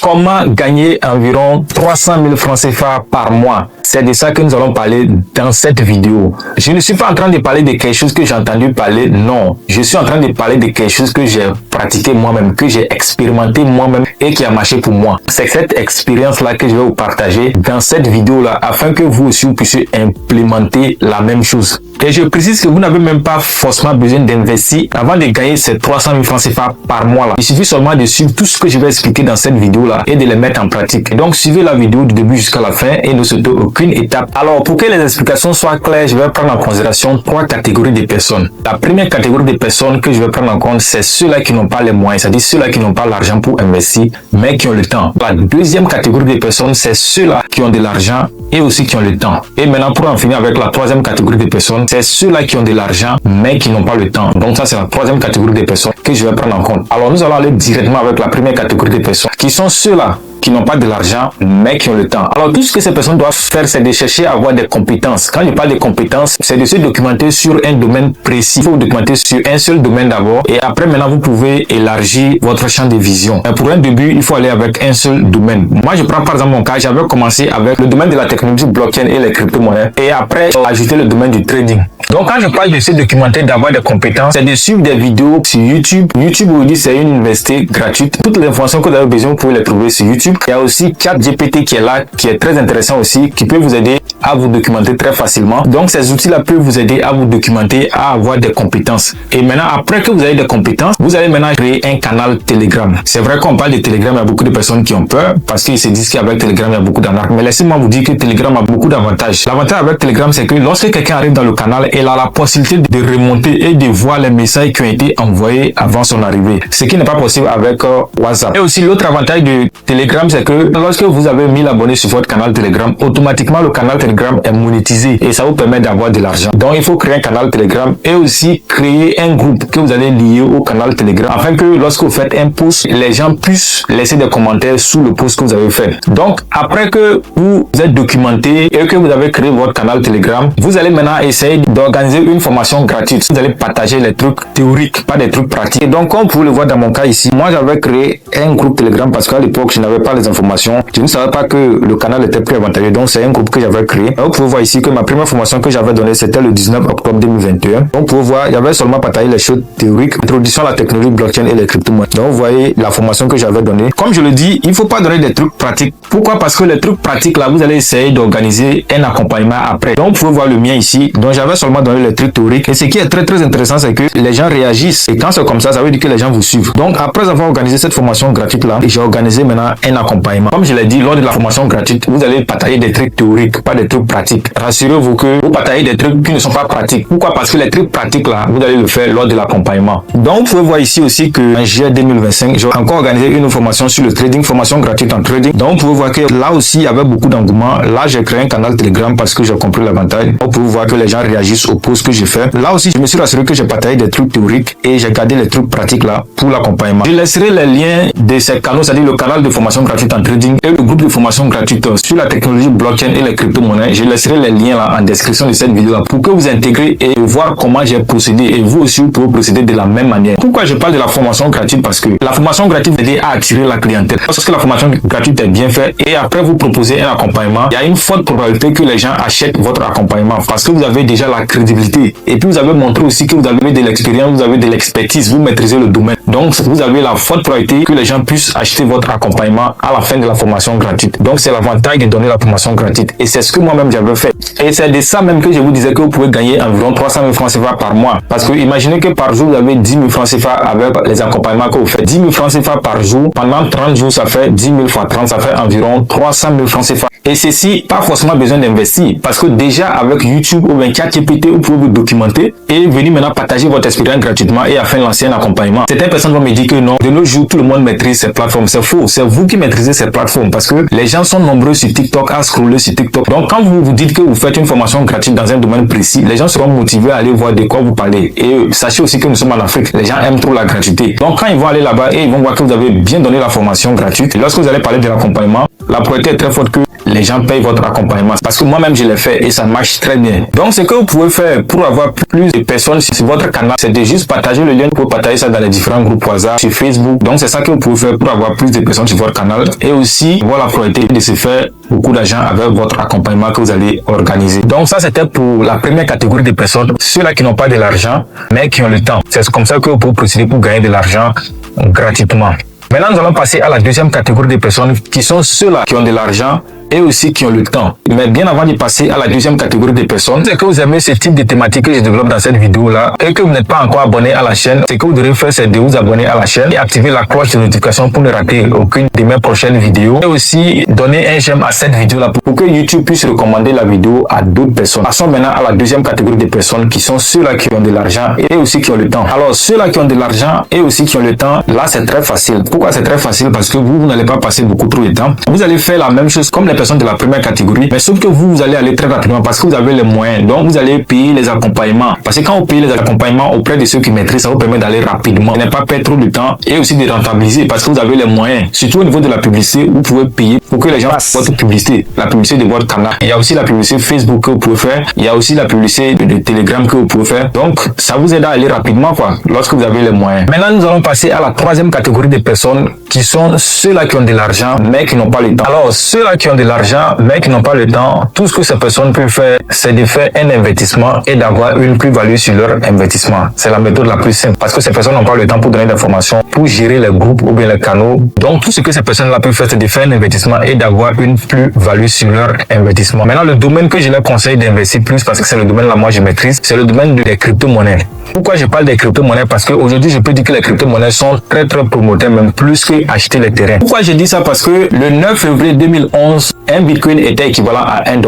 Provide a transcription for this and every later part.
Comment gagner environ 300 000 francs CFA par mois? C'est de ça que nous allons parler dans cette vidéo. Je ne suis pas en train de parler de quelque chose que j'ai entendu parler, non. Je suis en train de parler de quelque chose que j'ai pratiqué moi-même, que j'ai expérimenté moi-même et qui a marché pour moi. C'est cette expérience-là que je vais vous partager dans cette vidéo-là afin que vous aussi vous puissiez implémenter la même chose. Et je précise que vous n'avez même pas forcément besoin d'investir avant de gagner ces 300 000 francs CFA par mois là. Il suffit seulement de suivre tout ce que je vais expliquer dans cette vidéo là et de les mettre en pratique. Et donc suivez la vidéo du début jusqu'à la fin et ne sautez aucune étape. Alors pour que les explications soient claires, je vais prendre en considération 3 catégories de personnes. La première catégorie de personnes que je vais prendre en compte, c'est ceux-là qui n'ont pas les moyens, c'est-à-dire ceux-là qui n'ont pas l'argent pour investir, mais qui ont le temps. La deuxième catégorie de personnes, c'est ceux-là qui ont de l'argent et aussi qui ont le temps. Et maintenant, pour en finir avec la troisième catégorie de personnes, c'est ceux-là qui ont de l'argent, mais qui n'ont pas le temps. Donc ça, c'est la troisième catégorie de personnes que je vais prendre en compte. Alors, nous allons aller directement avec la première catégorie de personnes, qui sont ceux-là qui n'ont pas de l'argent, mais qui ont le temps. Alors, tout ce que ces personnes doivent faire, c'est de chercher à avoir des compétences. Quand je parle de compétences, c'est de se documenter sur un domaine précis. Il faut vous documenter sur un seul domaine d'abord. Et après, maintenant, vous pouvez élargir votre champ de vision. Mais pour un début, il faut aller avec un seul domaine. Moi, je prends par exemple mon cas. J'avais commencé avec le domaine de la technologie blockchain et les crypto-monnaies. Et après, j'ai ajouté le domaine du trading. Donc, quand je parle de se documenter, d'avoir des compétences, c'est de suivre des vidéos sur YouTube. YouTube, aujourd'hui, c'est une université gratuite. Toutes les informations que vous avez besoin, vous pouvez les trouver sur YouTube. Il y a aussi ChatGPT qui est là, qui est très intéressant aussi, qui peut vous aider à vous documenter très facilement. Donc, ces outils-là peuvent vous aider à vous documenter, à avoir des compétences. Et maintenant, après que vous avez des compétences, vous allez maintenant créer un canal Telegram. C'est vrai qu'on parle de Telegram, il y a beaucoup de personnes qui ont peur parce qu'ils se disent qu'avec Telegram, il y a beaucoup d'arnaques. Mais laissez-moi vous dire que Telegram a beaucoup d'avantages. L'avantage avec Telegram, c'est que lorsque quelqu'un arrive dans le canal, il a la possibilité de remonter et de voir les messages qui ont été envoyés avant son arrivée. Ce qui n'est pas possible avec WhatsApp. Et aussi, l'autre avantage de Telegram, c'est que lorsque vous avez 1000 abonnés sur votre canal Telegram, automatiquement le canal Telegram est monétisé et ça vous permet d'avoir de l'argent. Donc il faut créer un canal Telegram et aussi créer un groupe que vous allez lier au canal Telegram afin que lorsque vous faites un post, les gens puissent laisser des commentaires sous le post que vous avez fait. Donc après que vous êtes documenté et que vous avez créé votre canal Telegram, vous allez maintenant essayer d'organiser une formation gratuite. Vous allez partager les trucs théoriques, pas des trucs pratiques. Et donc comme vous pouvez le voir dans mon cas ici, moi j'avais créé un groupe Telegram parce qu'à l'époque je n'avais pas les informations. Je ne savais pas que le canal était plus avantageux. Donc, c'est un groupe que j'avais créé. Vous pouvez voir ici que ma première formation que j'avais donnée, c'était le 19 octobre 2021. Donc, vous pouvez voir, il y avait seulement partagé les choses théoriques, introduction à la technologie blockchain et les crypto-monnaies. Donc, vous voyez la formation que j'avais donnée. Comme je le dis, il ne faut pas donner des trucs pratiques. Pourquoi? Parce que les trucs pratiques, là, vous allez essayer d'organiser un accompagnement après. Donc, vous pouvez voir le mien ici. Donc, j'avais seulement donné les trucs théoriques. Et ce qui est très, très intéressant, c'est que les gens réagissent. Et quand c'est comme ça veut dire que les gens vous suivent. Donc, après avoir organisé cette formation gratuite-là, j'ai organisé maintenant un accompagnement. Comme je l'ai dit, lors de la formation gratuite, vous allez partager des trucs théoriques, pas des trucs pratiques. Rassurez-vous que vous partagez des trucs qui ne sont pas pratiques. Pourquoi? Parce que les trucs pratiques là, vous allez le faire lors de l'accompagnement. Donc, vous pouvez voir ici aussi que en juillet 2025, j'ai encore organisé une formation sur le trading, formation gratuite en trading. Donc, vous pouvez voir que là aussi, il y avait beaucoup d'engouement. Là, j'ai créé un canal Telegram parce que j'ai compris l'avantage. Vous pouvez voir que les gens réagissent aux posts que j'ai fait. Là aussi, je me suis rassuré que j'ai partagé des trucs théoriques et j'ai gardé les trucs pratiques là pour l'accompagnement. Je laisserai les liens de ces canaux, c'est-à-dire le canal de formation gratuite en trading et le groupe de formation gratuite sur la technologie blockchain et les crypto-monnaies. Je laisserai les liens là en description de cette vidéo là pour que vous intégrez et voir comment j'ai procédé et vous aussi vous pouvez procéder de la même manière. Pourquoi je parle de la formation gratuite? Parce que la formation gratuite va aider à attirer la clientèle. Parce que la formation gratuite est bien faite et après vous proposez un accompagnement, il y a une forte probabilité que les gens achètent votre accompagnement parce que vous avez déjà la crédibilité et puis vous avez montré aussi que vous avez de l'expérience, vous avez de l'expertise, vous maîtrisez le domaine. Donc vous avez la forte probabilité que les gens puissent acheter votre accompagnement à la fin de la formation gratuite. Donc c'est l'avantage de donner la formation gratuite et c'est ce que moi-même j'avais fait. Et c'est de ça même que je vous disais que vous pouvez gagner environ 300 000 francs CFA par mois. Parce que imaginez que par jour vous avez 10 000 francs CFA avec les accompagnements que vous faites. 10 000 francs CFA par jour, pendant 30 jours ça fait 10 000 fois 30, ça fait environ 300 000 francs CFA. Et ceci, pas forcément besoin d'investir. Parce que déjà avec YouTube ou bien ChatGPT, vous pouvez vous documenter et venir maintenant partager votre expérience gratuitement et afin de lancer un accompagnement. Certaines personnes vont me dire que non, de nos jours tout le monde maîtrise ces plateformes. C'est faux, c'est vous qui maîtrisez ces plateformes parce que les gens sont nombreux sur TikTok à scroller sur TikTok. Donc quand vous vous dites que vous faites une formation gratuite dans un domaine précis, les gens seront motivés à aller voir de quoi vous parlez. Et sachez aussi que nous sommes en Afrique, les gens aiment trop la gratuité. Donc quand ils vont aller là-bas et ils vont voir que vous avez bien donné la formation gratuite, et lorsque vous allez parler de l'accompagnement, la probabilité est très forte que les gens payent votre accompagnement. Parce que moi-même, je l'ai fait et ça marche très bien. Donc, ce que vous pouvez faire pour avoir plus de personnes sur votre canal, c'est de juste partager le lien. Vous pouvez partager ça dans les différents groupes WhatsApp, sur Facebook. Donc, c'est ça que vous pouvez faire pour avoir plus de personnes sur votre canal et aussi avoir la probabilité de se faire beaucoup d'argent avec votre accompagnement que vous allez organiser. Donc, ça, c'était pour la première catégorie de personnes, ceux-là qui n'ont pas de l'argent, mais qui ont le temps. C'est comme ça que vous pouvez procéder pour gagner de l'argent gratuitement. Maintenant, nous allons passer à la deuxième catégorie de personnes qui sont ceux-là qui ont de l'argent et aussi qui ont le temps. Mais bien avant de passer à la deuxième catégorie de personnes, c'est que vous aimez ce type de thématique que je développe dans cette vidéo-là et que vous n'êtes pas encore abonné à la chaîne, ce que vous devez faire, c'est de vous abonner à la chaîne et activer la cloche de notification pour ne rater aucune de mes prochaines vidéos. Et aussi donner un j'aime à cette vidéo-là pour que YouTube puisse recommander la vidéo à d'autres personnes. Passons maintenant à la deuxième catégorie de personnes qui sont ceux-là qui ont de l'argent et aussi qui ont le temps. Alors, ceux-là qui ont de l'argent et aussi qui ont le temps, là, c'est très facile. Pourquoi c'est très facile? Parce que vous n'allez pas passer beaucoup trop de temps. Vous allez faire la même chose comme les personnes de la première catégorie, mais sauf que vous allez aller très rapidement parce que vous avez les moyens. Donc, vous allez payer les accompagnements. Parce que quand vous payez les accompagnements auprès de ceux qui maîtrisent, ça vous permet d'aller rapidement, de ne pas perdre trop de temps et aussi de rentabiliser parce que vous avez les moyens. Surtout au niveau de la publicité, vous pouvez payer pour que les gens fassent votre publicité, la publicité de votre canal. Il y a aussi la publicité Facebook que vous pouvez faire. Il y a aussi la publicité de Telegram que vous pouvez faire. Donc, ça vous aide à aller rapidement, lorsque vous avez les moyens. Maintenant, nous allons passer à la troisième catégorie de personnes qui sont ceux-là qui ont de l'argent, mais qui n'ont pas le temps. Alors, ceux-là qui ont de l'argent, mais qui n'ont pas le temps, tout ce que ces personnes peuvent faire, c'est de faire un investissement et d'avoir une plus-value sur leur investissement. C'est la méthode la plus simple parce que ces personnes n'ont pas le temps pour donner des informations, pour gérer les groupes ou bien les canaux. Donc, tout ce que ces personnes-là peuvent faire, c'est de faire un investissement et d'avoir une plus-value sur leur investissement. Maintenant, le domaine que je leur conseille d'investir plus, parce que c'est le domaine là moi je maîtrise, c'est le domaine des crypto-monnaies. Pourquoi je parle des crypto-monnaies? Parce qu'aujourd'hui, je peux dire que les crypto-monnaies sont très promotées, même plus que acheter les terrains. Pourquoi je dis ça? Parce que le 9 février 2011, un bitcoin était équivalent à $1.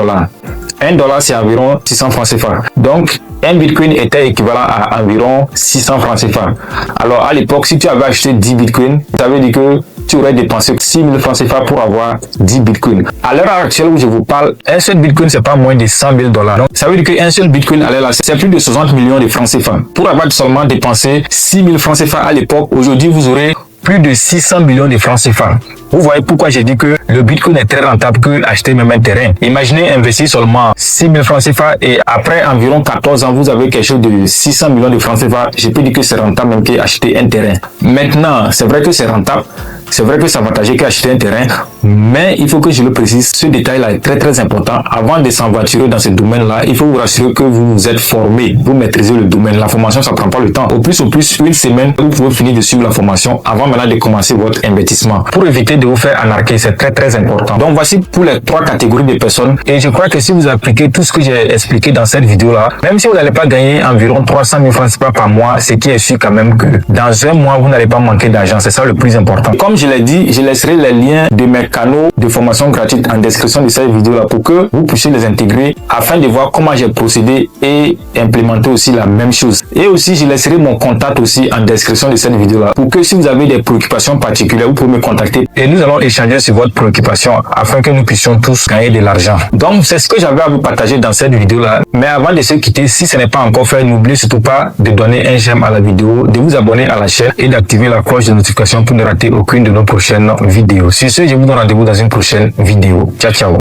$1, c'est environ 600 francs CFA. Donc, un bitcoin était équivalent à environ 600 francs CFA. Alors, à l'époque, si tu avais acheté 10 bitcoins, ça veut dire que tu aurais dépensé 6 000 francs CFA pour avoir 10 bitcoins. À l'heure actuelle où je vous parle, un seul bitcoin, c'est pas moins de 100 000 $. Donc, ça veut dire qu'un seul bitcoin, c'est plus de 60 millions de francs CFA. Pour avoir seulement dépensé 6 000 francs CFA à l'époque, aujourd'hui, vous aurez plus de 600 millions de francs CFA. Vous voyez pourquoi j'ai dit que le bitcoin est très rentable que acheter même un terrain. Imaginez investir seulement 6 000 francs CFA et après environ 14 ans, vous avez quelque chose de 600 millions de francs CFA. Je peux dire que c'est rentable même qu'acheter un terrain. Maintenant, c'est vrai que c'est rentable. C'est vrai que c'est avantageux qu'acheter un terrain, mais il faut que je le précise, ce détail-là est très important. Avant de s'aventurer dans ce domaine-là, il faut vous rassurer que vous êtes formé, vous maîtrisez le domaine. La formation, ça prend pas le temps. Au plus, une semaine, vous pouvez finir de suivre la formation avant maintenant de commencer votre investissement. Pour éviter de vous faire arnaquer, c'est très important. Donc, voici pour les trois catégories de personnes. Et je crois que si vous appliquez tout ce que j'ai expliqué dans cette vidéo-là, même si vous n'allez pas gagner environ 300 000 francs par mois, ce qui est sûr quand même que dans un mois, vous n'allez pas manquer d'argent. C'est ça le plus important. Comme je l'ai dit, je laisserai les liens de mes canaux de formation gratuite en description de cette vidéo-là pour que vous puissiez les intégrer afin de voir comment j'ai procédé et implémenter aussi la même chose. Et aussi, je laisserai mon contact aussi en description de cette vidéo-là pour que si vous avez des préoccupations particulières, vous pouvez me contacter et nous allons échanger sur votre préoccupation afin que nous puissions tous gagner de l'argent. Donc, c'est ce que j'avais à vous partager dans cette vidéo-là. Mais avant de se quitter, si ce n'est pas encore fait, n'oubliez surtout pas de donner un j'aime à la vidéo, de vous abonner à la chaîne et d'activer la cloche de notification pour ne rater aucune de nos prochaines vidéos. Sur ce, je vous donne rendez-vous dans une prochaine vidéo. Ciao.